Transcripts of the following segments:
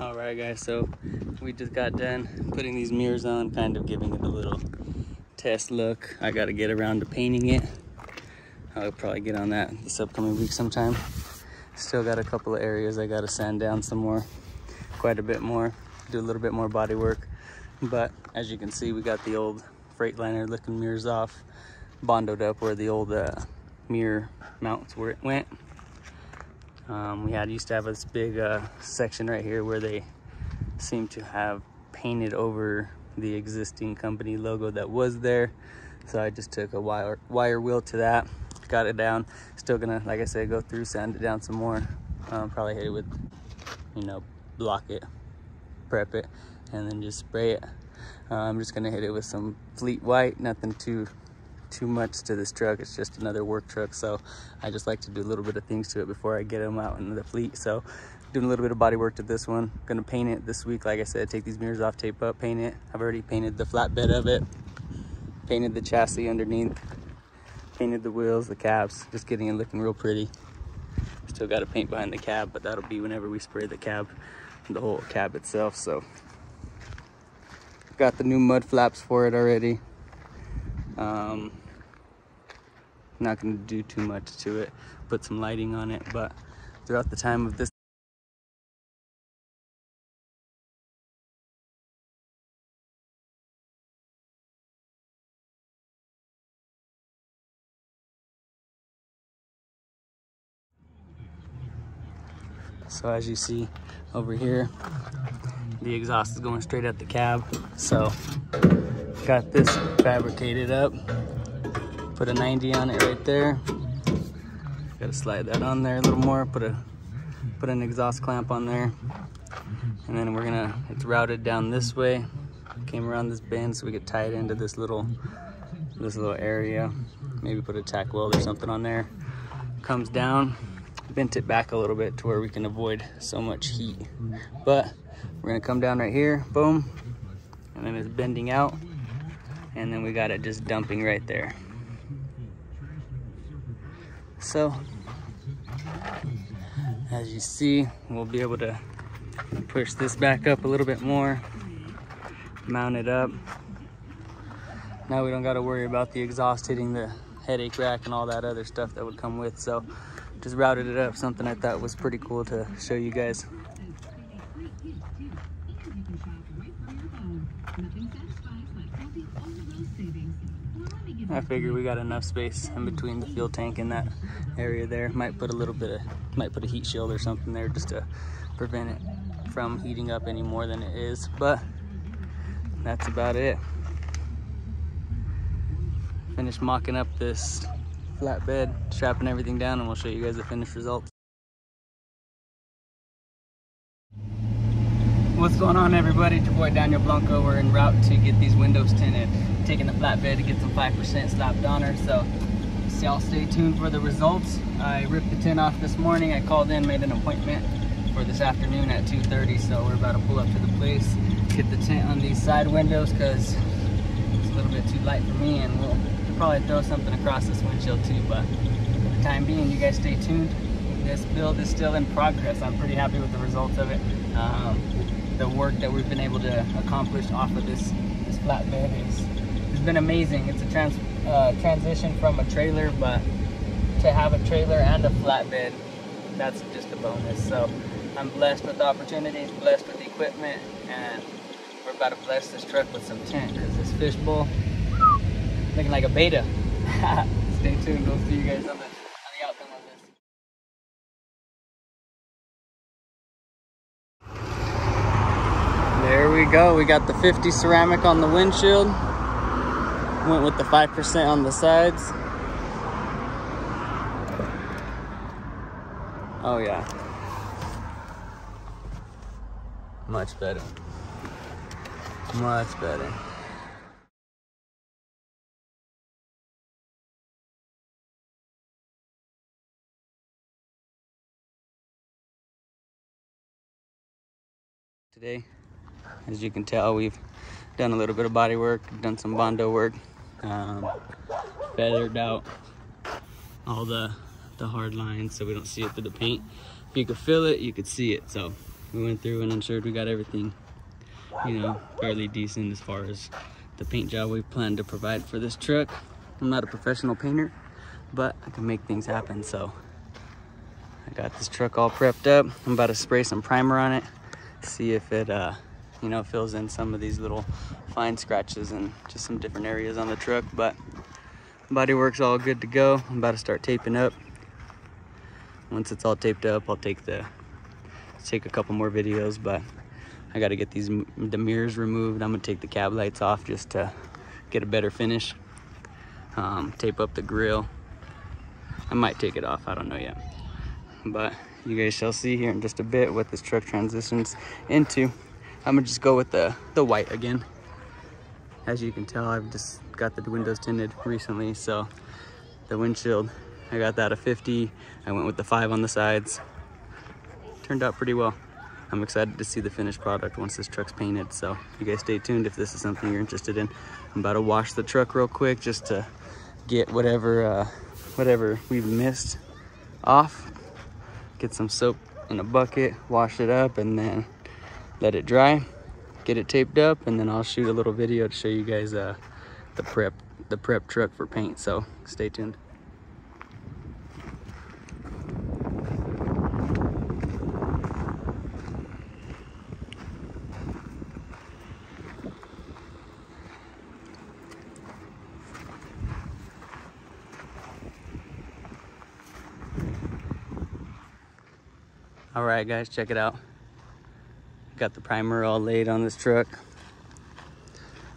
All right, guys, so we just got done putting these mirrors on, kind of giving it a little test look. I got to get around to painting it. I'll probably get on that this upcoming week sometime. Still got a couple of areas I got to sand down some more, quite a bit more, do a little bit more body work. But as you can see, we got the old Freightliner looking mirrors off, bondoed up where the old mirror mounts where it went. We used to have this big section right here where they seem to have painted over the existing company logo that was there. So I just took a wire wheel to that, got it down. Still gonna, like I said, go through, sand it down some more. Probably hit it with, block it, prep it, and then just spray it. I'm just gonna hit it with some Fleet White, nothing too much to this truck. It's just another work truck, so I just like to do a little bit of things to it before I get them out into the fleet. So doing a little bit of body work to this one. Gonna paint it this week, like I said, take these mirrors off, tape up, paint it. I've already painted the flatbed of it, painted the chassis underneath, painted the wheels, the cabs, just getting it looking real pretty. Still got to paint behind the cab, but that'll be whenever we spray the cab, the whole cab itself. So got the new mud flaps for it already. Not going to do too much to it, put some lighting on it, but throughout the time of this So as you see over here, the exhaust is going straight at the cab. So got this fabricated up, put a 90 on it right there. Got to slide that on there a little more, put an exhaust clamp on there. And then it's routed down this way. Came around this bend so we could tie it into this little area. Maybe put a tack weld or something on there. Comes down, bent it back a little bit to where we can avoid so much heat. But we're gonna come down right here, boom, and then it's bending out, and then we got it just dumping right there. So as you see, we'll be able to push this back up a little bit more, mount it up. Now we don't got to worry about the exhaust hitting the headache rack and all that other stuff that would come with. So just routed it up, something I thought was pretty cool to show you guys. I figure we got enough space in between the fuel tank and that area there. Might put a heat shield or something there just to prevent it from heating up any more than it is, but that's about it. Finished mocking up this flatbed, strapping everything down, and we'll show you guys the finished results. What's going on, everybody? It's your boy Daniel Blanco. We're en route to get these windows tinted, taking the flatbed to get some 5% slapped on her. So y'all stay tuned for the results. I ripped the tint off this morning. I called in, made an appointment for this afternoon at 2:30. So we're about to pull up to the place, get the tint on these side windows because it's a little bit too light for me, and we'll probably throw something across this windshield too. But for the time being, you guys stay tuned. This build is still in progress. I'm pretty happy with the results of it. The work that we've been able to accomplish off of this flatbed has been amazing. It's a transition from a trailer, but to have a trailer and a flatbed, that's just a bonus. So I'm blessed with opportunities, blessed with equipment, and we're about to bless this truck with some tint because this fishbowl looking like a beta. Stay tuned. We'll see you guys on the outcome of this. There we go. We got the 50 ceramic on the windshield. Went with the 5% on the sides. Oh yeah. Much better. Much better. Today, as you can tell, we've done a little bit of body work, done some bondo work, feathered out all the hard lines so we don't see it through the paint. If you could feel it, you could see it. So we went through and ensured we got everything, you know, fairly decent as far as the paint job we planned to provide for this truck. I'm not a professional painter, but I can make things happen. So I got this truck all prepped up. I'm about to spray some primer on it, see if it you know, fills in some of these little fine scratches and just some different areas on the truck. But body work's all good to go. I'm about to start taping up. Once it's all taped up, I'll take a couple more videos, but I got to get the mirrors removed. I'm gonna take the cab lights off just to get a better finish. Tape up the grill. I might take it off, I don't know yet, but you guys shall see here in just a bit what this truck transitions into. I'm gonna just go with the white again. As you can tell, I've just got the windows tinted recently, so the windshield, I got that a 50. I went with the 5 on the sides. Turned out pretty well. I'm excited to see the finished product once this truck's painted, so you guys stay tuned if this is something you're interested in. I'm about to wash the truck real quick just to get whatever we've missed off. Get some soap in a bucket, wash it up, and then let it dry, get it taped up, and then I'll shoot a little video to show you guys the prep truck for paint, so stay tuned. All right, guys, check it out. Got the primer all laid on this truck.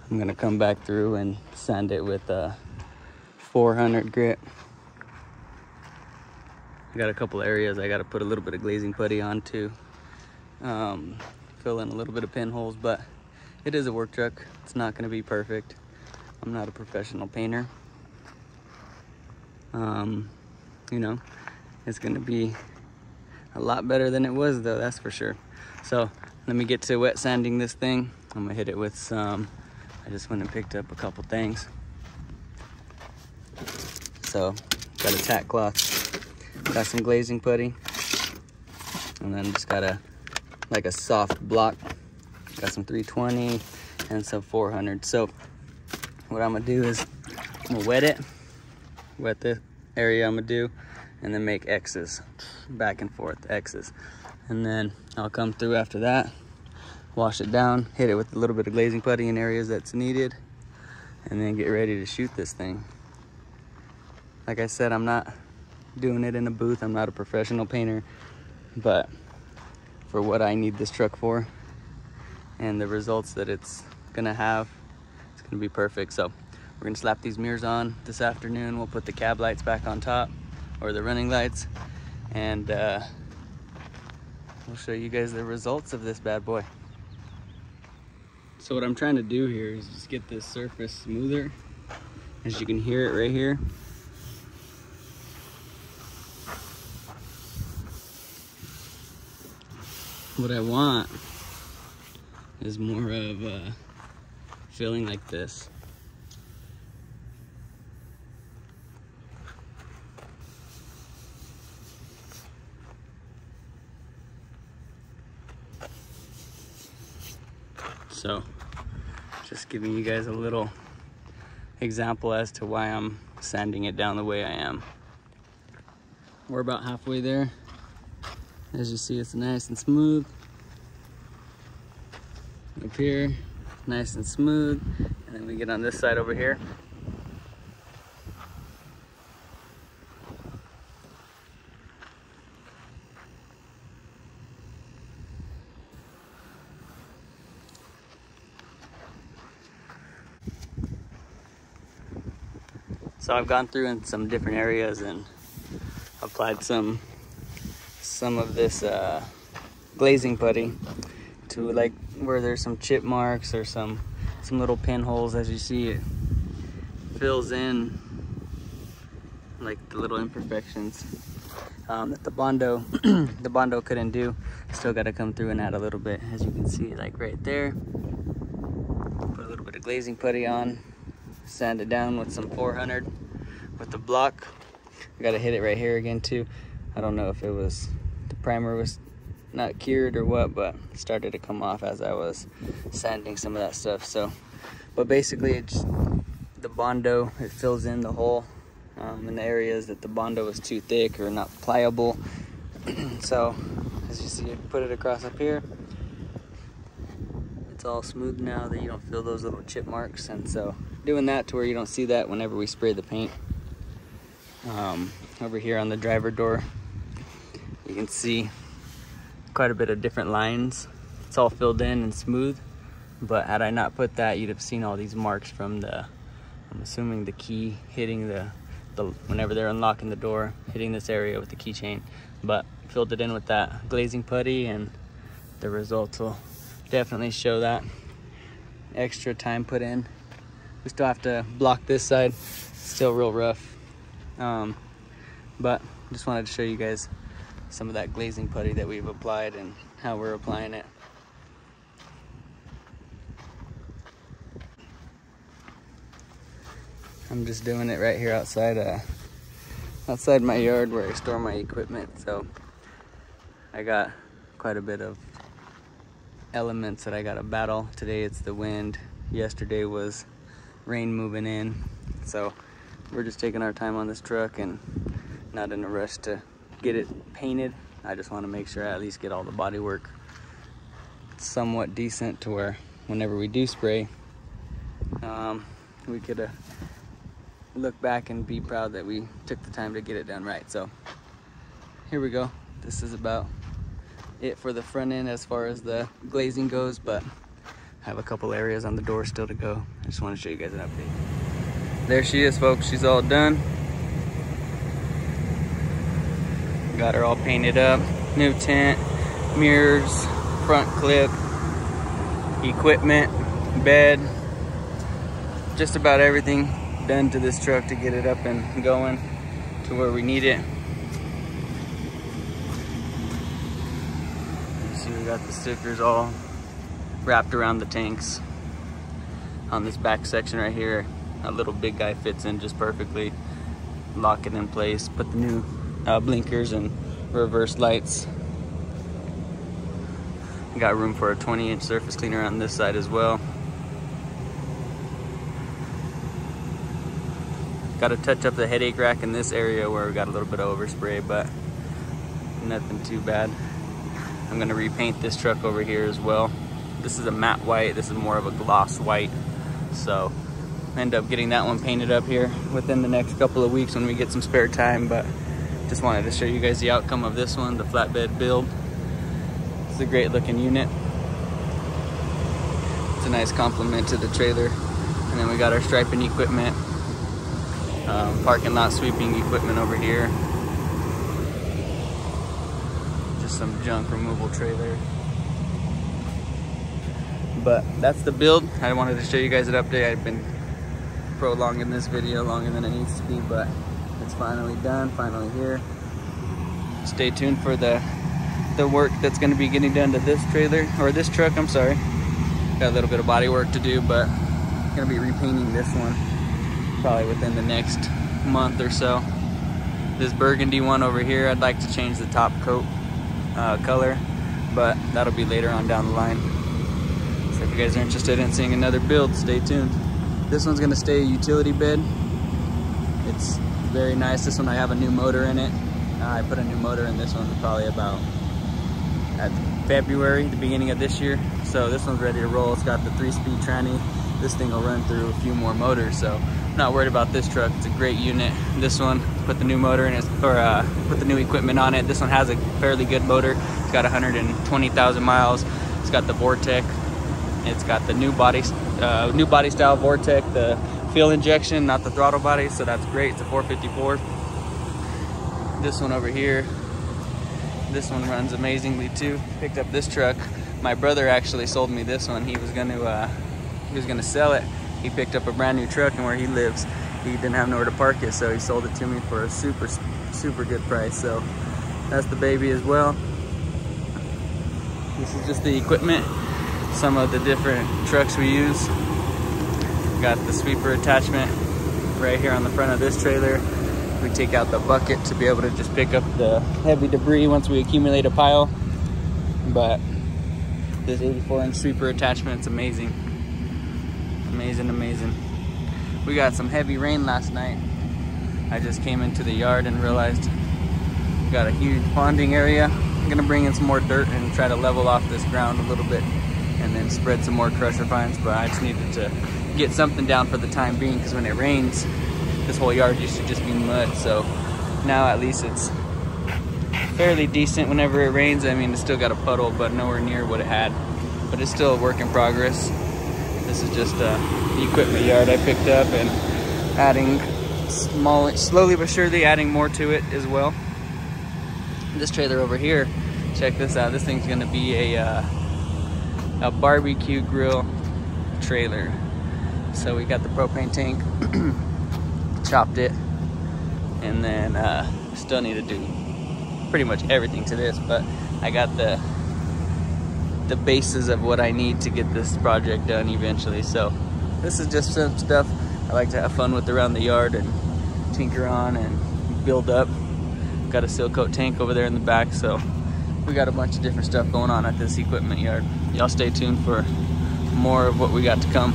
I'm gonna come back through and sand it with a 400 grit. I got a couple areas I gotta put a little bit of glazing putty on to fill in a little bit of pinholes, but it is a work truck. It's not gonna be perfect. I'm not a professional painter. You know, it's gonna be a lot better than it was though, that's for sure. So let me get to wet sanding this thing. I'm gonna hit it with some, I just went and picked up a couple things. So got a tack cloth, got some glazing putty, and then just got like a soft block. Got some 320 and some 400. So what I'm gonna do is I'm gonna wet it, wet the area I'm gonna do, and then make X's, back and forth X's. And then I'll come through after that, wash it down, hit it with a little bit of glazing putty in areas that's needed, and then get ready to shoot this thing. Like I said, I'm not doing it in a booth. I'm not a professional painter, but for what I need this truck for and the results that it's gonna have, it's gonna be perfect. So we're gonna slap these mirrors on this afternoon. We'll put the cab lights back on top, or the running lights, and we'll show you guys the results of this bad boy. So what I'm trying to do here is just get this surface smoother. As you can hear it right here. What I want is more of a feeling like this. So just giving you guys a little example as to why I'm sanding it down the way I am. We're about halfway there. As you see, it's nice and smooth. Up here, nice and smooth. And then we get on this side over here. So I've gone through in some different areas and applied some of this glazing putty to like where there's some chip marks or some little pinholes. As you see, it fills in like the little imperfections that the Bondo the Bondo couldn't do. Still got to come through and add a little bit, as you can see, like right there. Put a little bit of glazing putty on, sand it down with some 400 with the block. I got to hit it right here again too. I don't know if it was the primer was not cured or what, but it started to come off as I was sanding some of that stuff. So, but basically it's the Bondo, it fills in the hole in the areas that the Bondo is too thick or not pliable. So as you see, I put it across up here. It's all smooth now that you don't feel those little chip marks, and so doing that to where you don't see that whenever we spray the paint. Over here on the driver door, you can see quite a bit of different lines. It's all filled in and smooth, but had I not put that, you'd have seen all these marks from the, I'm assuming the key hitting the whenever they're unlocking the door, hitting this area with the keychain. But filled it in with that glazing putty, and the results will definitely show that. Extra time put in. We still have to block this side, still real rough. But just wanted to show you guys some of that glazing putty that we've applied and how we're applying it. I'm just doing it right here outside my yard where I store my equipment. So I got quite a bit of elements that I got to battle. Today it's the wind. Yesterday was rain moving in. So we're just taking our time on this truck and not in a rush to get it painted. I just want to make sure I at least get all the body work somewhat decent to where whenever we do spray, we could look back and be proud that we took the time to get it done right. So here we go. This is about it for the front end as far as the glazing goes, but I have a couple areas on the door still to go. I just want to show you guys an update. There she is, folks. She's all done. Got her all painted up. New tint, mirrors, front clip, equipment, bed, just about everything done to this truck to get it up and going to where we need it. You see we got the stickers all wrapped around the tanks. On this back section right here, a little big guy fits in just perfectly. Lock it in place, put the new blinkers and reverse lights. Got room for a 20-inch surface cleaner on this side as well. Got to touch up the headache rack in this area where we got a little bit of overspray, but nothing too bad. I'm gonna repaint this truck over here as well. This is a matte white, this is more of a gloss white. So end up getting that one painted up here within the next couple of weeks when we get some spare time, but just wanted to show you guys the outcome of this one, the flatbed build. It's a great looking unit. It's a nice complement to the trailer. And then we got our striping equipment. Parking lot sweeping equipment over here. Just some junk removal trailer. But that's the build. I wanted to show you guys an update. I've been prolonging this video longer than it needs to be, but it's finally done, finally here. Stay tuned for the work that's going to be getting done to this trailer, or this truck, I'm sorry. Got a little bit of body work to do, but I'm going to be repainting this one probably within the next month or so. This burgundy one over here, I'd like to change the top coat color, but that'll be later on down the line. So if you guys are interested in seeing another build, stay tuned. This one's going to stay a utility bed. It's very nice. This one I have a new motor in it. I put a new motor in this one probably about at February, the beginning of this year. So this one's ready to roll. It's got the 3-speed tranny. This thing will run through a few more motors, so I'm not worried about this truck. It's a great unit. This one, put the new motor in it, or put the new equipment on it. This one has a fairly good motor. It's got 120,000 miles. It's got the Vortec. It's got the new body style Vortec, the fuel injection, not the throttle body, so that's great. It's a 454. This one over here, this one runs amazingly too. Picked up this truck. My brother actually sold me this one. He was gonna sell it. He picked up a brand new truck, and where he lives, he didn't have nowhere to park it, so he sold it to me for a super good price. So that's the baby as well. This is just the equipment, some of the different trucks we use. Got the sweeper attachment right here on the front of this trailer. We take out the bucket to be able to just pick up the heavy debris once we accumulate a pile. But this 84-inch sweeper attachment's amazing. Amazing, amazing. We got some heavy rain last night. I just came into the yard and realized we got a huge ponding area. I'm gonna bring in some more dirt and try to level off this ground a little bit and then spread some more crusher fines, but I just needed to get something down for the time being, because when it rains, this whole yard used to just be mud. So now at least it's fairly decent whenever it rains. I mean, it's still got a puddle, but nowhere near what it had. But it's still a work in progress. This is just the equipment yard I picked up, and adding slowly but surely adding more to it as well. This trailer over here, check this out. This thing's gonna be a barbecue grill trailer. So we got the propane tank, chopped it, and then still need to do pretty much everything to this, but I got the basis of what I need to get this project done eventually. So this is just some stuff I like to have fun with around the yard and tinker on and build up. Got a seal coat tank over there in the back, so we got a bunch of different stuff going on at this equipment yard. Y'all stay tuned for more of what we got to come.